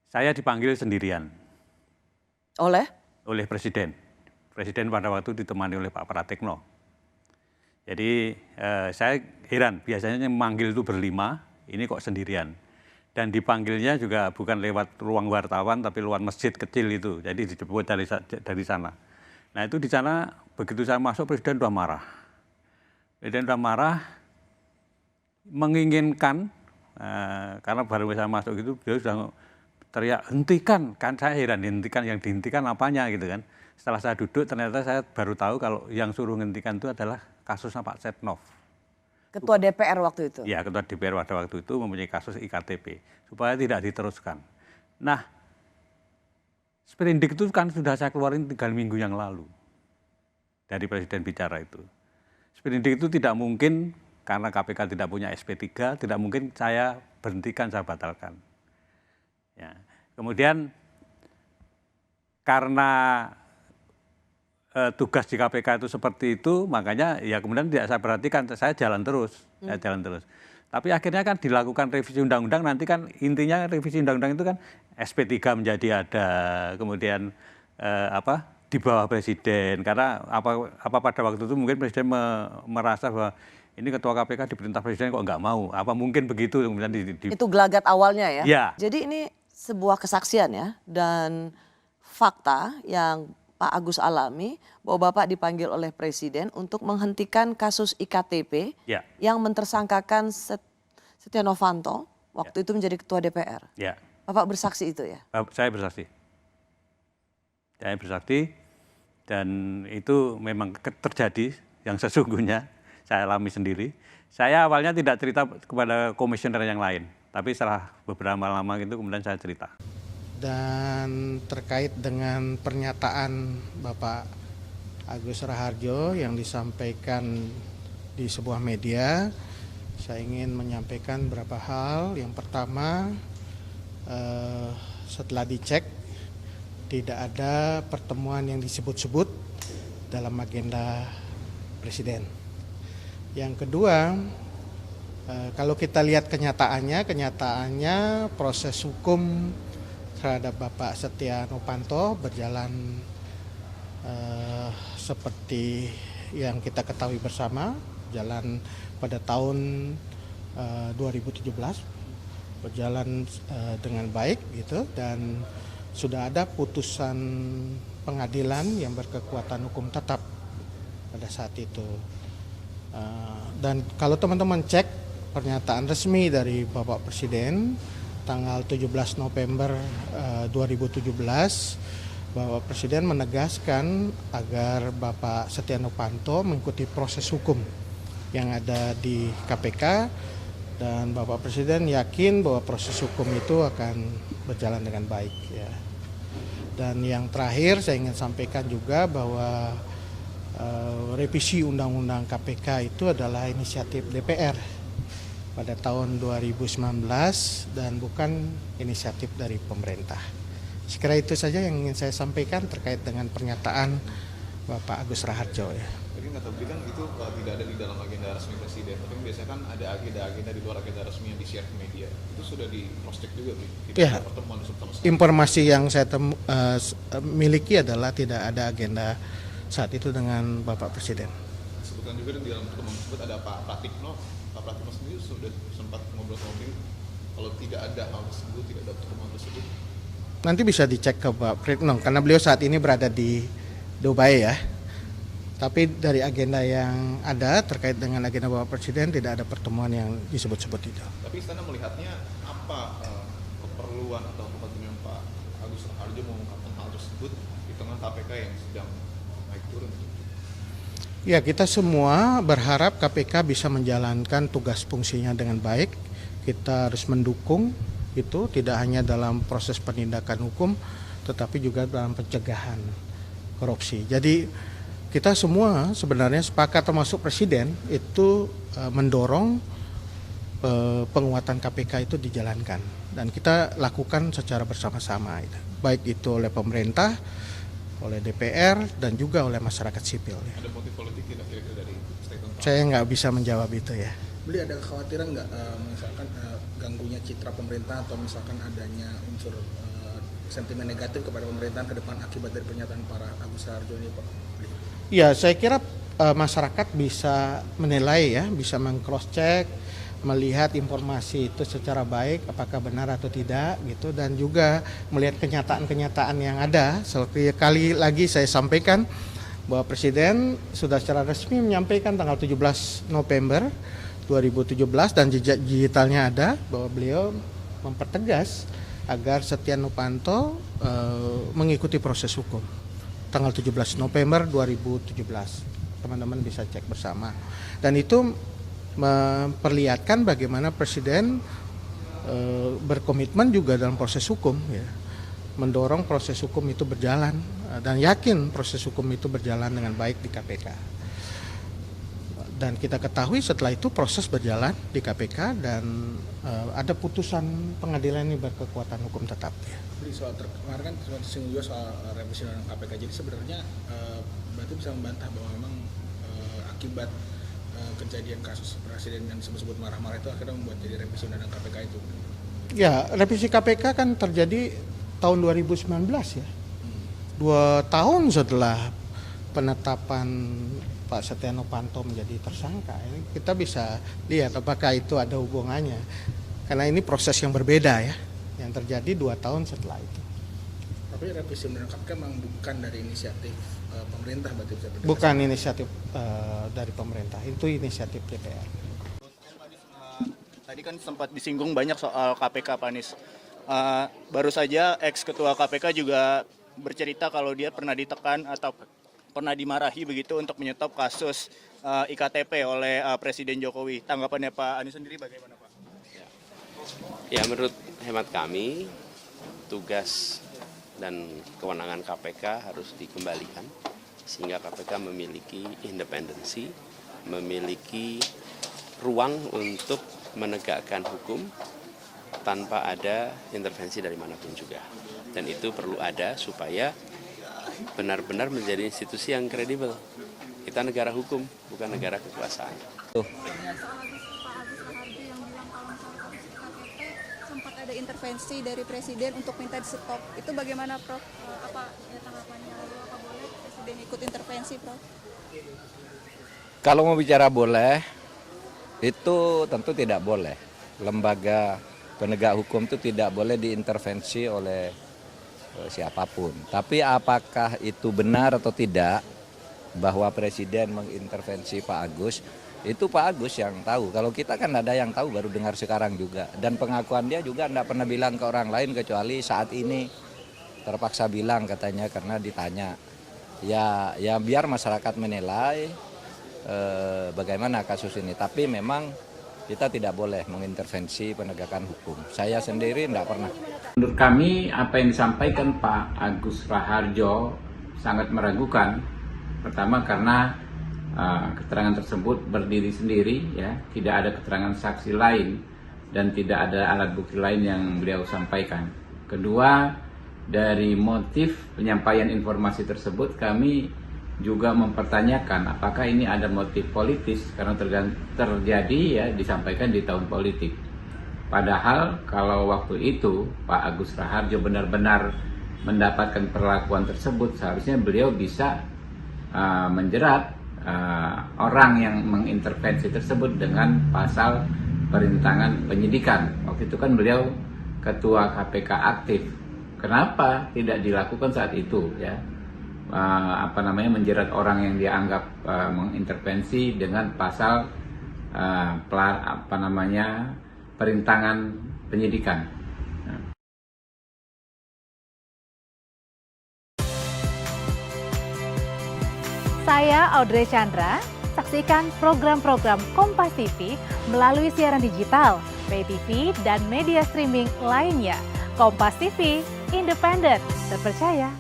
Saya dipanggil sendirian Oleh? oleh Presiden. Presiden pada waktu ditemani oleh Pak Pratikno. Jadi saya heran, biasanya yang memanggil itu berlima, ini kok sendirian. Dan dipanggilnya juga bukan lewat ruang wartawan, tapi lewat masjid kecil itu. Jadi dijemput dari sana. Nah itu di sana, begitu saya masuk, Presiden sudah marah. Presiden sudah marah, menginginkan, karena baru saya masuk itu, beliau sudah teriak, hentikan. Kan saya heran, hentikan, yang dihentikan apanya gitu kan. Setelah saya duduk, ternyata saya baru tahu kalau yang suruh hentikan itu adalah kasusnya Pak Setnov. Ketua DPR waktu itu? Ya, Ketua DPR pada waktu itu mempunyai kasus IKTP, supaya tidak diteruskan. Nah, sprindik itu kan sudah saya keluarin 3 minggu yang lalu, dari Presiden bicara itu. Sprindik itu tidak mungkin, karena KPK tidak punya SP3, tidak mungkin saya berhentikan, saya batalkan. Ya. Kemudian, karena tugas di KPK itu seperti itu, makanya ya kemudian tidak saya perhatikan, saya jalan terus. Tapi akhirnya kan dilakukan revisi undang-undang, nanti kan intinya revisi undang-undang itu kan SP3 menjadi ada, kemudian di bawah Presiden, karena apa pada waktu itu mungkin Presiden merasa bahwa ini Ketua KPK diperintah Presiden kok nggak mau, apa mungkin begitu kemudian Itu gelagat awalnya ya? Ya. Jadi ini sebuah kesaksian ya, dan fakta yang Pak Agus alami bahwa Bapak dipanggil oleh Presiden untuk menghentikan kasus IKTP yang mentersangkakan Setia Novanto waktu itu menjadi Ketua DPR. Ya. Bapak bersaksi itu ya? Saya bersaksi. Saya bersaksi dan itu memang terjadi yang sesungguhnya saya alami sendiri. Saya awalnya tidak cerita kepada komisioner yang lain, tapi setelah beberapa lama itu kemudian saya cerita. Dan terkait dengan pernyataan Bapak Agus Raharjo yang disampaikan di sebuah media, saya ingin menyampaikan beberapa hal. Yang pertama, setelah dicek tidak ada pertemuan yang disebut-sebut dalam agenda Presiden. Yang kedua, kalau kita lihat kenyataannya proses hukum terhadap Bapak Setia Novanto berjalan seperti yang kita ketahui bersama, jalan pada tahun 2017, berjalan dengan baik gitu, dan sudah ada putusan pengadilan yang berkekuatan hukum tetap pada saat itu. Dan kalau teman-teman cek pernyataan resmi dari Bapak Presiden tanggal 17 November 2017, Bapak Presiden menegaskan agar Bapak Setia Novanto mengikuti proses hukum yang ada di KPK, dan Bapak Presiden yakin bahwa proses hukum itu akan berjalan dengan baik ya. Dan yang terakhir saya ingin sampaikan juga bahwa revisi Undang-Undang KPK itu adalah inisiatif DPR pada tahun 2019 dan bukan inisiatif dari pemerintah. Sekira itu saja yang ingin saya sampaikan terkait dengan pernyataan Bapak Agus Raharjo ya. Jadi nggak tahu kan itu tidak ada di dalam agenda resmi Presiden, tapi biasanya kan ada agenda-agenda di luar agenda resmi yang di-share ke media. Itu sudah di cross check juga, tidak ya, ada pertemuan sama sekali. Informasi yang saya miliki adalah tidak ada agenda saat itu dengan Bapak Presiden. Sebutkan juga di dalam pertemuan tersebut ada Pak Pratikno. Pak Pratikno sendiri sudah sempat ngobrol-ngobrol kalau tidak ada hal tersebut, tidak ada pertemuan tersebut. Nanti bisa dicek ke Pak Pratikno karena beliau saat ini berada di Dubai ya. Tapi dari agenda yang ada terkait dengan agenda Bapak Presiden tidak ada pertemuan yang disebut-sebut itu. Tapi Istana melihatnya apa keperluan atau kepentingan Pak Agus Raharjo mengungkapkan hal tersebut di tengah KPK yang sedang naik turun? Ya, kita semua berharap KPK bisa menjalankan tugas fungsinya dengan baik. Kita harus mendukung itu tidak hanya dalam proses penindakan hukum tetapi juga dalam pencegahan korupsi. Jadi kita semua sebenarnya sepakat termasuk Presiden itu mendorong penguatan KPK itu dijalankan dan kita lakukan secara bersama-sama itu. Baik itu oleh pemerintah, oleh DPR dan juga oleh masyarakat sipil. Ada motif politik tidak kira-kira dari statement? Saya nggak bisa menjawab itu ya. Beli ada kekhawatiran nggak misalkan ganggunya citra pemerintah atau misalkan adanya unsur sentimen negatif kepada pemerintahan ke depan akibat dari pernyataan para Agus Raharjo ini, Pak? Ya, saya kira masyarakat bisa menilai ya, bisa meng-cross check, melihat informasi itu secara baik apakah benar atau tidak gitu, dan juga melihat kenyataan-kenyataan yang ada. Sekali lagi saya sampaikan bahwa Presiden sudah secara resmi menyampaikan tanggal 17 November 2017 dan jejak digitalnya ada bahwa beliau mempertegas agar Setia Novanto mengikuti proses hukum tanggal 17 November 2017. Teman-teman bisa cek bersama. Dan itu memperlihatkan bagaimana Presiden berkomitmen juga dalam proses hukum, ya, mendorong proses hukum itu berjalan dan yakin proses hukum itu berjalan dengan baik di KPK. Dan kita ketahui setelah itu proses berjalan di KPK dan ada putusan pengadilan ini berkekuatan hukum tetap. Ya. Jadi kemarin kan disinggung juga soal revisi undang KPK. Jadi sebenarnya berarti bisa membantah bahwa memang akibat kejadian kasus presiden yang disebut marah-marah itu akhirnya membuat jadi revisi undang KPK itu. Ya, revisi KPK kan terjadi tahun 2019 ya. 2 tahun setelah penetapan Pak Setia Novanto menjadi tersangka. Ini kita bisa lihat apakah itu ada hubungannya. Karena ini proses yang berbeda ya, yang terjadi 2 tahun setelah itu. Tapi revisi undang KPK memang bukan dari inisiatif pemerintah, berarti bisa berdasarkan. Bukan inisiatif dari pemerintah, itu inisiatif DPR. Tadi kan sempat disinggung banyak soal KPK, Pak Anies. Baru saja ex-ketua KPK juga bercerita kalau dia pernah ditekan atau pernah dimarahi begitu untuk menyetop kasus IKTP oleh Presiden Jokowi. Tanggapannya Pak Anies sendiri bagaimana, Pak? Ya, menurut hemat kami, tugas dan kewenangan KPK harus dikembalikan sehingga KPK memiliki independensi, memiliki ruang untuk menegakkan hukum tanpa ada intervensi dari manapun juga. Dan itu perlu ada supaya benar-benar menjadi institusi yang kredibel. Kita negara hukum, bukan negara kekuasaan. Sempat ada intervensi dari Presiden untuk minta di stop. Itu bagaimana, Prof? Apa ya tanggapannya? Apa boleh Presiden ikut intervensi, Prof? Kalau mau bicara boleh, itu tentu tidak boleh. Lembaga penegak hukum itu tidak boleh diintervensi oleh siapapun. Tapi apakah itu benar atau tidak bahwa Presiden mengintervensi Pak Agus? Itu Pak Agus yang tahu. Kalau kita kan ada yang tahu baru dengar sekarang juga. Dan pengakuan dia juga tidak pernah bilang ke orang lain kecuali saat ini terpaksa bilang katanya karena ditanya. Ya biar masyarakat menilai bagaimana kasus ini. Tapi memang kita tidak boleh mengintervensi penegakan hukum. Saya sendiri tidak pernah. Menurut kami apa yang disampaikan Pak Agus Raharjo sangat meragukan. Pertama karena keterangan tersebut berdiri sendiri, ya, tidak ada keterangan saksi lain dan tidak ada alat bukti lain yang beliau sampaikan. Kedua, dari motif penyampaian informasi tersebut kami juga mempertanyakan apakah ini ada motif politis karena terjadi ya disampaikan di tahun politik. Padahal kalau waktu itu Pak Agus Raharjo benar-benar mendapatkan perlakuan tersebut, seharusnya beliau bisa menjerat orang yang mengintervensi tersebut dengan pasal perintangan penyidikan. Waktu itu kan beliau ketua KPK aktif. Kenapa tidak dilakukan saat itu, ya? Menjerat orang yang dianggap mengintervensi dengan pasal perintangan penyidikan. Saya Audrey Chandra, saksikan program-program Kompas TV melalui siaran digital, pay TV, dan media streaming lainnya. Kompas TV, independen, terpercaya,